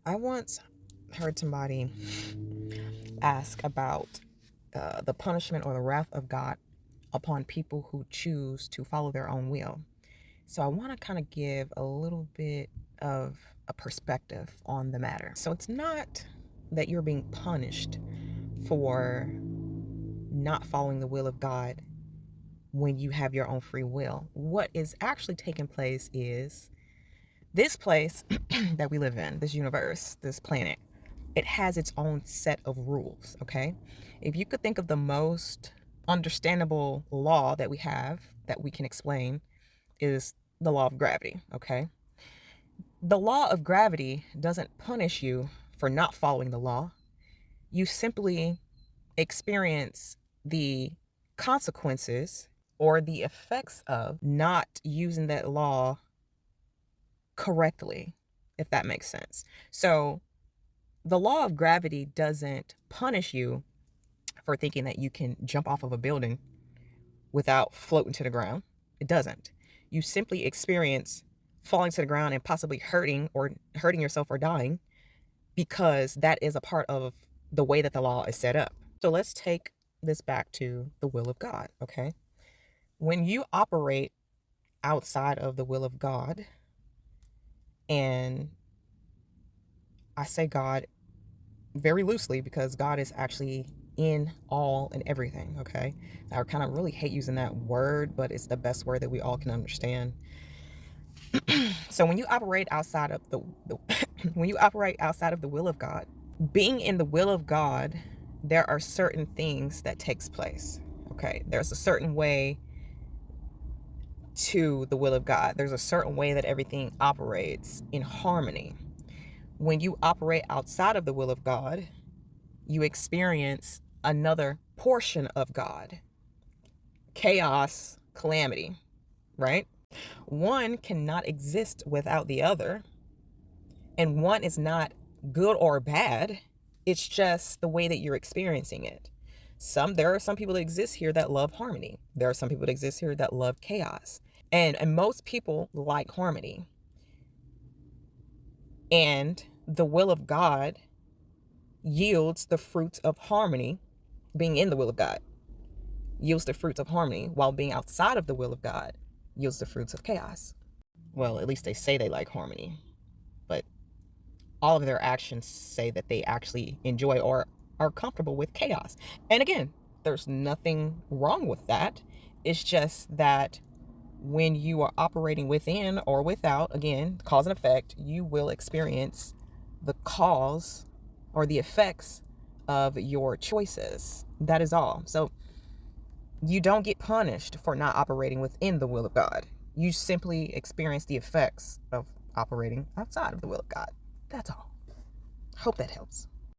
I once heard somebody ask about the punishment or the wrath of God upon people who choose to follow their own will. So I want to kind of give a little bit of a perspective on the matter. So it's not that you're being punished for not following the will of God when you have your own free will. What is actually taking place is this place that we live in, this universe, this planet, it has its own set of rules, okay? If you could think of the most understandable law that we have that we can explain is the law of gravity, okay? The law of gravity doesn't punish you for not following the law. You simply experience the consequences or the effects of not using that law correctly, if that makes sense. So the law of gravity doesn't punish you for thinking that you can jump off of a building without floating to the ground. It doesn't. You simply experience falling to the ground and possibly hurting yourself or dying because that is a part of the way that the law is set up. So let's take this back to the will of God, okay? When you operate outside of the will of God, and I say God very loosely because God is actually in all and everything, okay? I kind of really hate using that word, but it's the best word that we all can understand. So when you operate outside of the when you operate outside of the will of God, being in the will of God, there are certain things that takes place. Okay, there's a certain way to the will of God. There's a certain way that everything operates in harmony. When you operate outside of the will of God, you experience another portion of God. Chaos, calamity, right? One cannot exist without the other, and one is not good or bad. It's just the way that you're experiencing it. There are some people that exist here that love harmony. There are some people that exist here that love chaos. And most people like harmony. And the will of God yields the fruits of harmony. Being in the will of God yields the fruits of harmony, while being outside of the will of God yields the fruits of chaos. Well, at least they say they like harmony, but all of their actions say that they actually enjoy or are comfortable with chaos. And again, there's nothing wrong with that. It's just that when you are operating within or without, again, cause and effect, you will experience the cause or the effects of your choices. That is all. So you don't get punished for not operating within the will of God. You simply experience the effects of operating outside of the will of God. That's all. Hope that helps.